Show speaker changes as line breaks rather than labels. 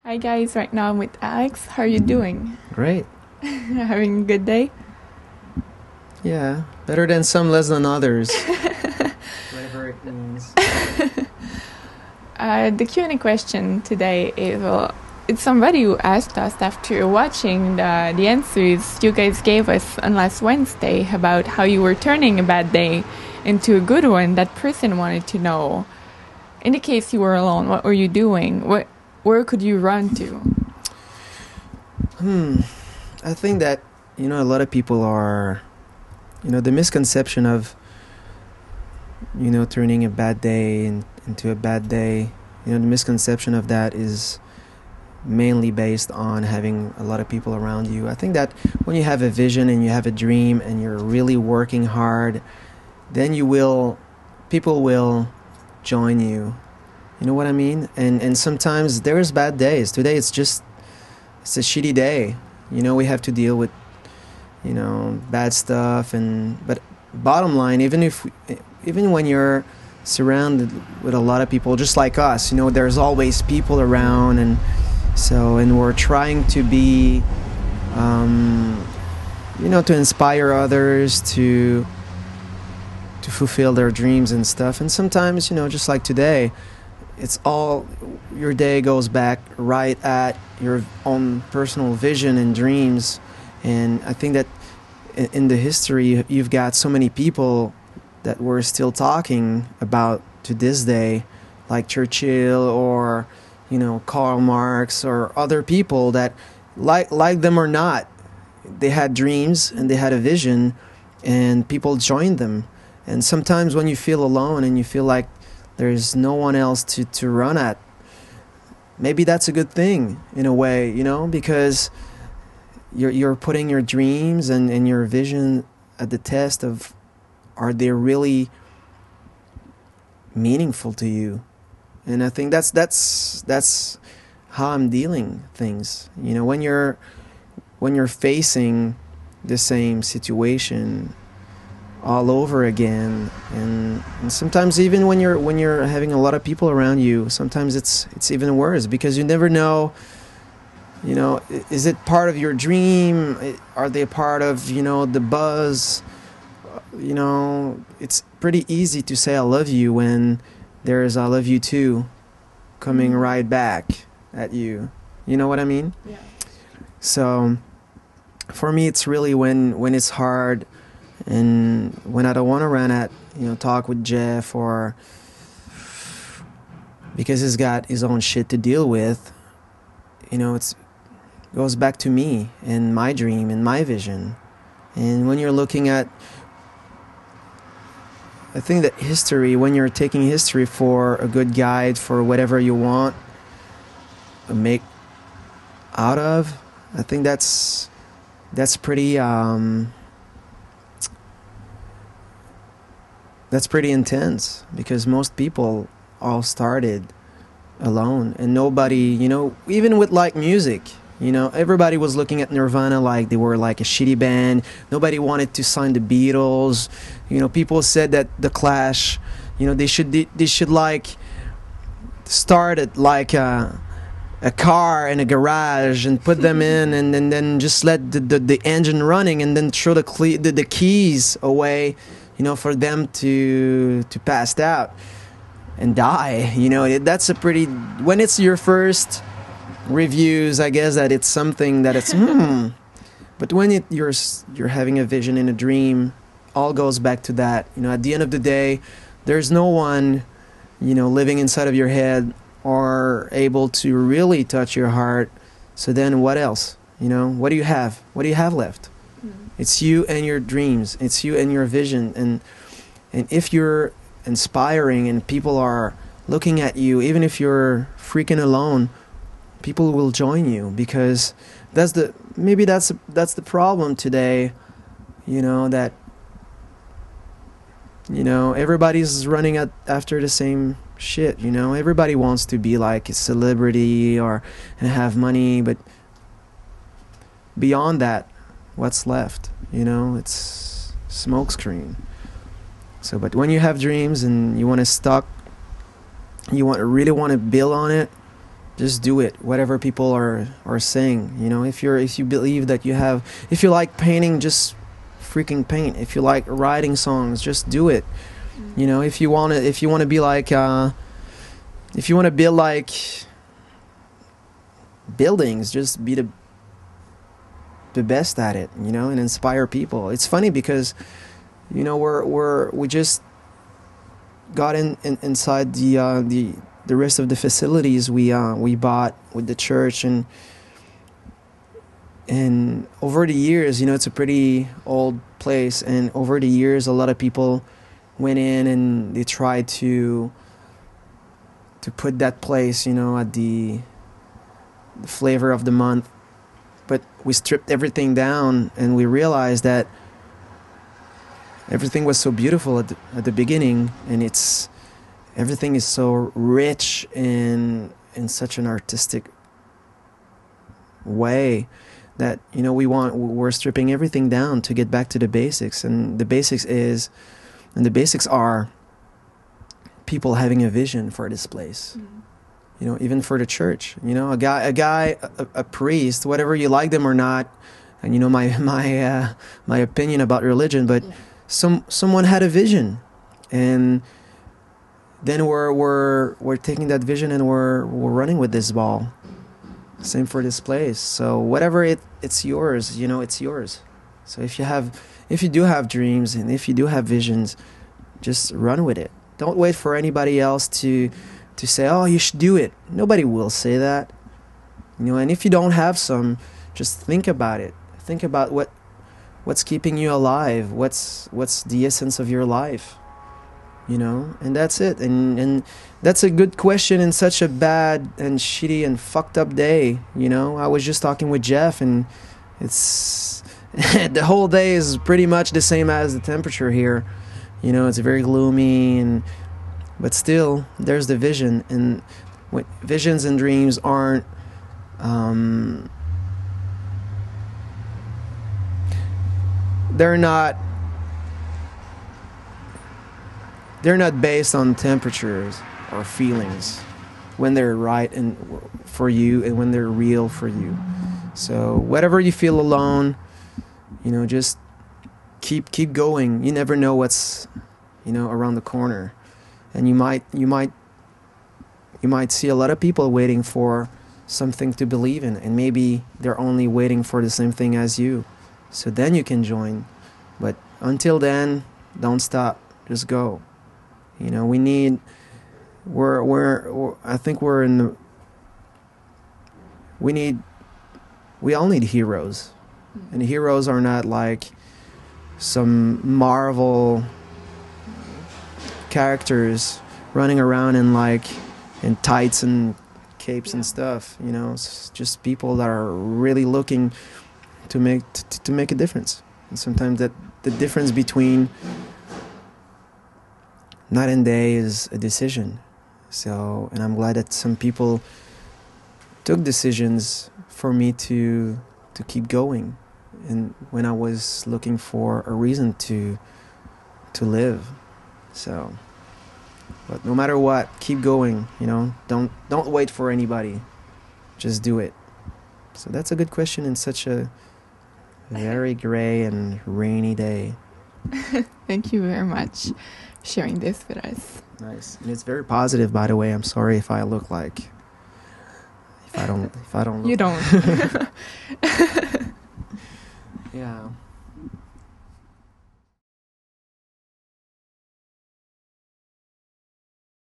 Hi guys, right now I'm with Alex. How are you doing?
Great.
Having a good day?
Yeah, better than some, less than others. Whatever it means.
The Q&A question today is, it's somebody who asked us after watching the answers you guys gave us on last Wednesday about how you were turning a bad day into a good one. That person wanted to know, in the case you were alone, what were you doing? Where could you run to?
I think that, a lot of people are, the misconception of, turning a bad day into a bad day, the misconception of that is mainly based on having a lot of people around you. I think that when you have a vision and you have a dream and you're really working hard, then people will join you. You know what I mean? And sometimes there's bad days. Today it's a shitty day. We have to deal with, bad stuff. But bottom line, even when you're surrounded with a lot of people, just like us, there's always people around, and we're trying to be, to inspire others to fulfill their dreams and stuff. And sometimes, just like today, it's all, your day goes back right at your own personal vision and dreams. And I think that in the history, you've got so many people that we're still talking about to this day, like Churchill or, Karl Marx or other people that, like them or not, they had dreams and they had a vision and people joined them. And sometimes when you feel alone and you feel like there's no one else to run at, maybe that's a good thing in a way, because you're putting your dreams and your vision at the test of, are they really meaningful to you? And I think that's how I'm dealing things. When you're facing the same situation all over again, and sometimes even when you're having a lot of people around you, sometimes it's even worse, because you never know, is it part of your dream? Are they part of, the buzz? It's pretty easy to say I love you when there's I love you too coming right back at you. You know what I mean?
Yeah.
So for me, it's really when it's hard and when I don't want to run at, talk with Jeff, or because he's got his own shit to deal with, it goes back to me and my dream and my vision. And when you're looking at, I think that history, when you're taking history for a good guide for whatever you want to make out of, I think that's pretty that's pretty intense, because most people all started alone, and nobody, even with like music, everybody was looking at Nirvana like they were like a shitty band. Nobody wanted to sign the Beatles. People said that the Clash, they should like start it like a car in a garage and put them in, and then just let the engine running, and then throw the keys away, for them to pass out and die. That's a pretty, when it's your first reviews, I guess that it's something that it's but when you're having a vision and a dream, all goes back to that. At the end of the day, there's no one living inside of your head or able to really touch your heart. So then what else? What do you have left? It's you and your dreams. It's you and your vision. And if you're inspiring and people are looking at you, even if you're freaking alone, people will join you, because that's the problem today, that everybody's running after the same shit. Everybody wants to be like a celebrity and have money, but beyond that, what's left? It's smokescreen. So, but when you have dreams and you want to really want to build on it, just do it. Whatever people are saying, you know, if you believe that if you like painting, just freaking paint. If you like writing songs, just do it. You know, if you want to be like, if you want to build like buildings, just be the best at it, you know, and inspire people. It's funny because, you know, we just got inside the rest of the facilities we bought with the church, and over the years, you know, it's a pretty old place, and over the years a lot of people went in and they tried to put that place, you know, at the flavor of the month. But we stripped everything down, and we realized that everything was so beautiful at the beginning, and everything is so rich in such an artistic way that, you know, we're stripping everything down to get back to the basics, and the basics are people having a vision for this place. You know, even for the church, you know, a priest, whatever you like them or not, and you know my opinion about religion, but someone had a vision, and then we're taking that vision and we're running with this ball. Same for this place. So whatever it's yours, you know, it's yours. So if you do have dreams and if you do have visions, just run with it. Don't wait for anybody else to say, oh, you should do it. Nobody will say that. You know, and if you don't have some, just think about it. Think about what's keeping you alive. What's the essence of your life? You know, and that's it. And that's a good question in such a bad and shitty and fucked up day. You know, I was just talking with Jeff, and it's the whole day is pretty much the same as the temperature here. You know, it's very gloomy, but still, there's the vision, and visions and dreams aren't they're not based on temperatures or feelings when they're right and for you and when they're real for you. So whatever you feel alone, you know, just keep going. You never know what's, you know, around the corner. And you might see a lot of people waiting for something to believe in, and maybe they're only waiting for the same thing as you. So then you can join. But until then, don't stop. Just go. You know, we all need heroes. And heroes are not like some Marvel characters running around in tights and capes and stuff. You know, it's just people that are really looking to make a difference. And sometimes that the difference between night and day is a decision. So, and I'm glad that some people took decisions for me to keep going, and when I was looking for a reason to live. So, but no matter what, keep going. You know, don't wait for anybody. Just do it. So that's a good question in such a very gray and rainy day.
Thank you very much for sharing this with us.
Nice. And it's very positive, by the way. I'm sorry if I look like if I don't look.
You don't.
Yeah.